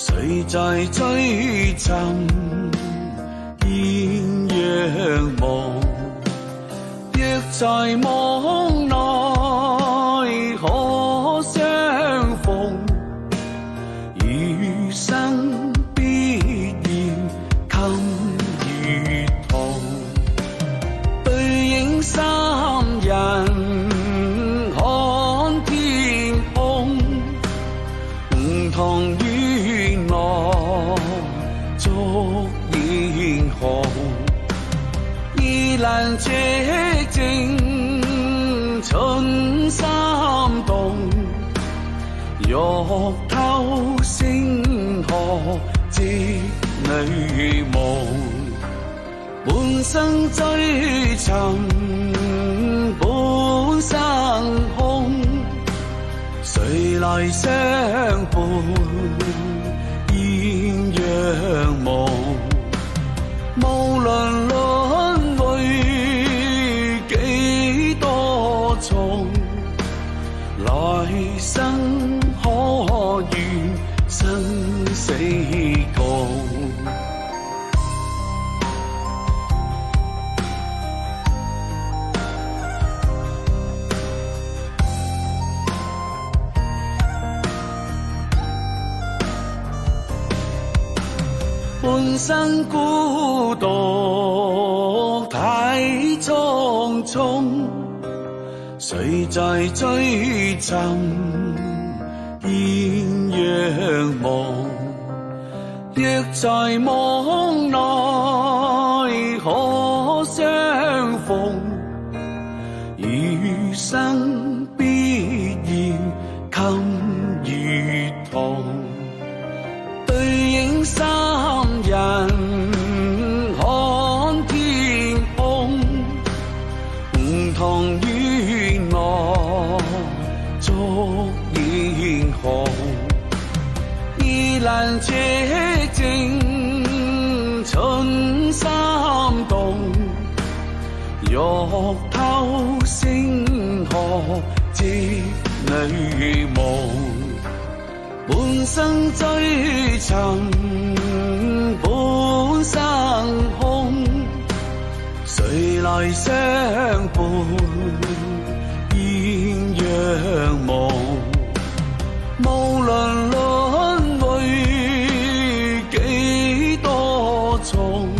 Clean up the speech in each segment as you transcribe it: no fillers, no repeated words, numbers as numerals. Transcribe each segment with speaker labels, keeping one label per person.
Speaker 1: 誰在追尋豔陽夢？若在夢內可相逢，餘生必然襟如同。對影三人看天空，唔同於我捉英雄。依蘭寂靜春心動，欲偷星河織女夢。半生追尋半生空，誰來相伴豔陽夢？無論輪迴幾多重，來生可願生死共。半生孤獨太匆匆，誰在追尋豔陽夢？若在夢內可相逢，餘生必然襟如同。對影三人看天空，唔同於我捉英雄。依蘭寂靜春心動，欲偷星河織女夢。半生追尋半生空，誰來相伴豔陽夢？無論輪迴幾多重，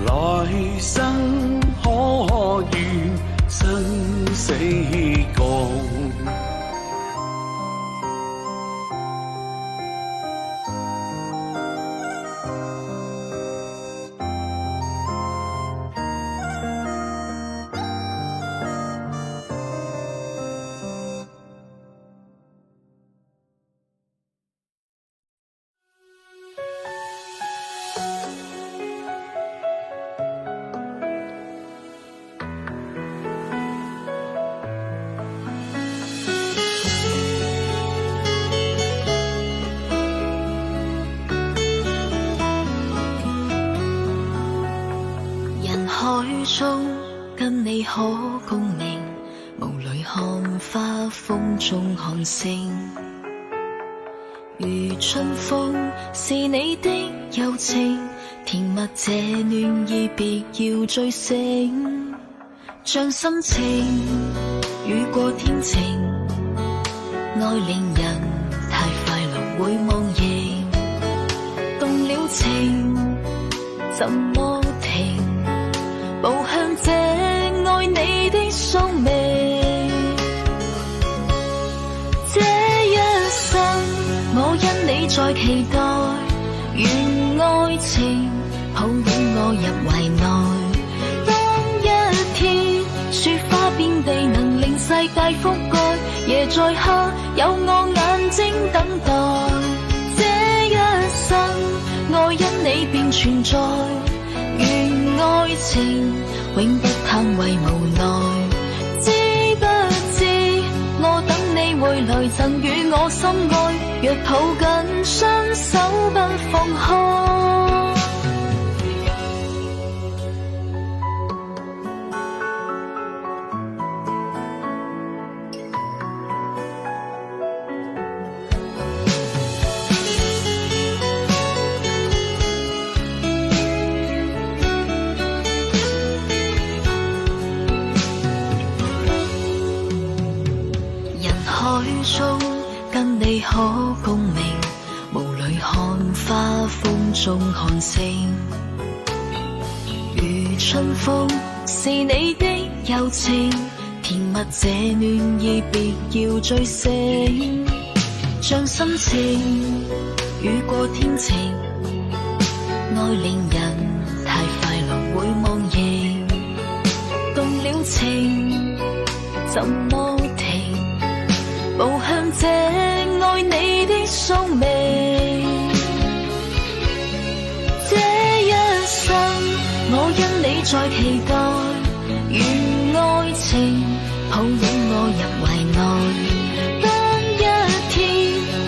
Speaker 1: 來生可願生死共。
Speaker 2: 中跟你可共鳴，無淚看花風中看星。如春風是你的柔情，甜蜜這暖意別要追醒。像心情雨過天晴，愛令人太快樂會忘形。動了情怎麼停？步向這愛你的宿命，這一生我因你在期待，願愛情抱擁我入懷內。當一天雪花遍地能令世界覆蓋，夜再黑有我眼睛等待。這一生愛因你便存在，願愛情永不嘆為無奈。知不知我等你回來曾與我心愛，若抱緊雙手不放開。可共鳴，霧裏看花，風中看星。如春風是你的柔情，甜蜜這暖意別要追醒。像心情雨過天晴，愛令人太快樂會忘形。動了情怎麼停？步向這愛你的宿命。這一生我因你在期待，願愛情抱擁我入懷內。當一天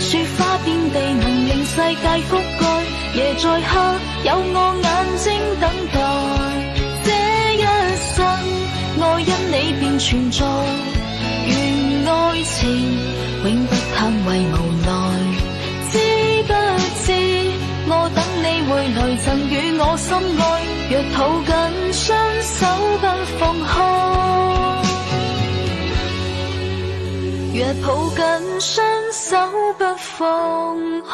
Speaker 2: 雪花遍地能令世界覆蓋，夜再黑有我眼睛等待。這一生愛因你便存在，願愛情永不嘆為無奈。知不知我等你回來贈予我心愛，若抱緊雙手不放開，若抱緊雙手不放開。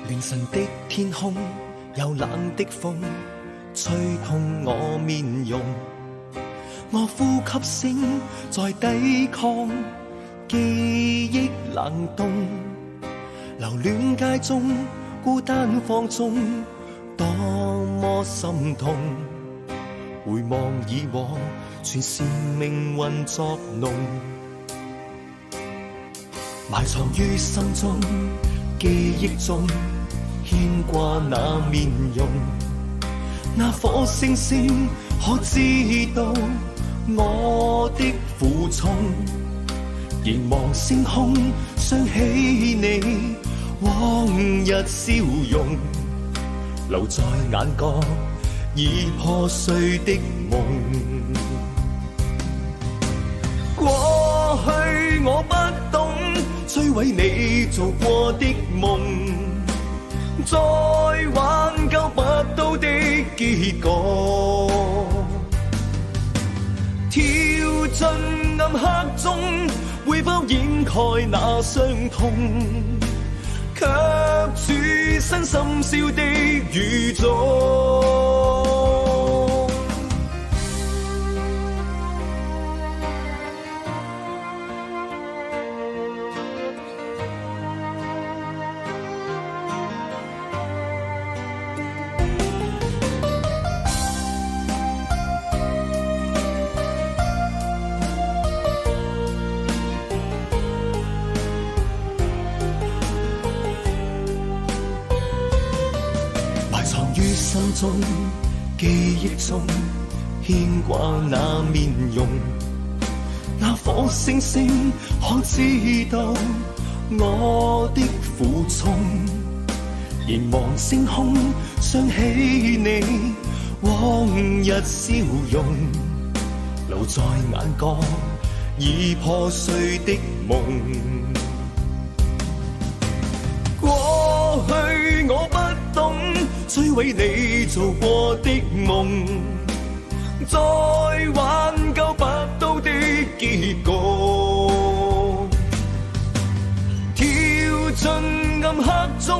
Speaker 3: 凌晨的天空，有冷的風吹痛我面容，我呼吸聲在抵抗記憶冷凍。留戀街中孤單放縱，多麼心痛。回望以往，全是命運作弄，埋藏於心中記憶中牽掛那面容，那顆星星可知道我的苦衷？凝望星空，想起你往日笑容，留在眼角已破碎的夢。過去我不懂摧毀你做過的夢，再挽救不到的結果，跳進暗黑中，會否掩蓋那傷痛？卻處身深宵的雨中。心中記憶中牽掛那面容，那顆星星可知道我的苦衷？凝望星空，想起你往日笑容，留在眼角已破碎的夢。過去我不懂摧毀你做過的夢，再挽救不到的結果，跳進暗黑中，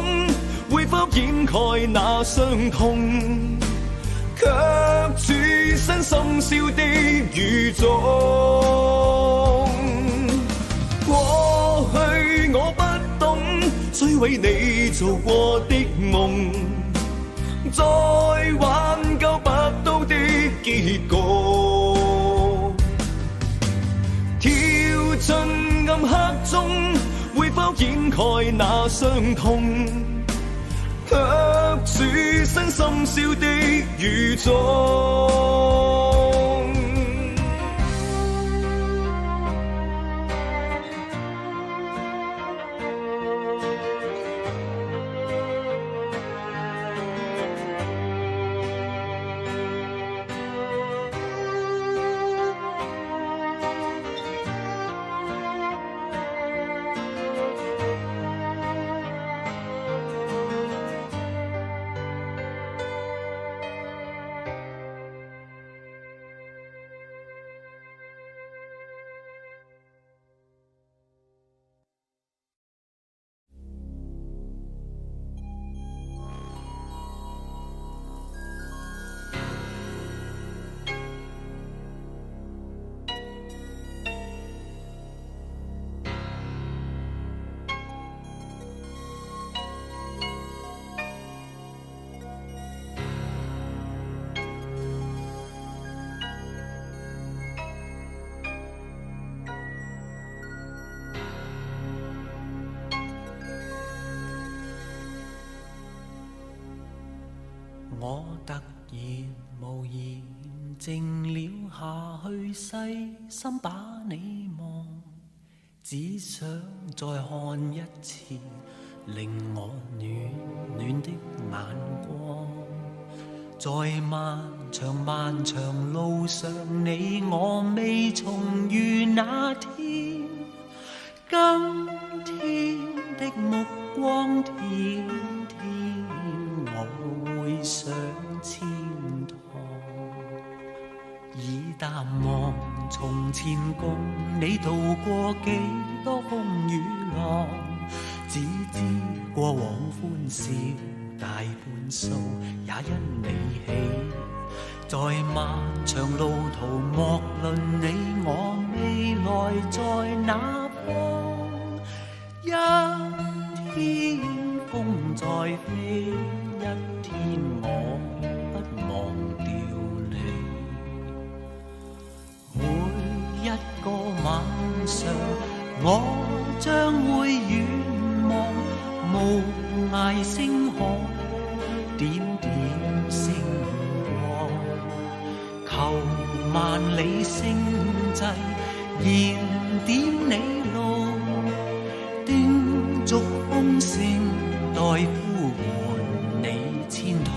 Speaker 3: 會否掩蓋那傷痛？卻處身深宵的雨中。過去我不懂摧毀你做過的夢，再挽救不到的結果，跳進暗黑中，會否掩蓋那傷痛？卻卻處身深宵的雨中。我突然無言靜了下去，細心把你望，只想再看一次令我暖暖的眼光。在漫長漫長路上，你我未重遇那天，今天的目光天天我會上千趟，已淡忘從前共你渡過幾多風雨浪，只知過往歡笑大半數也因你起，在漫長路途莫論你我未來在哪方，一天風再飛，一天我不忘掉你。每一個晚上我將會遠望無涯星海，點點星光，求萬里星際燃點你路，叮囑風聲待呼喚你千趟。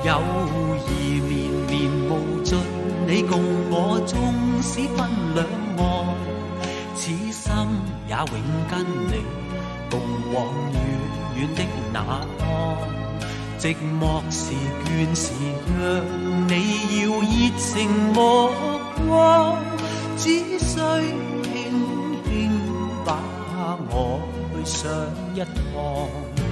Speaker 3: 友誼綿綿無盡，你共我縱使分兩岸，此心也永跟你共往遠遠的那方。寂寞時倦時，讓你要熱情目光，只需輕輕把我去上一趟。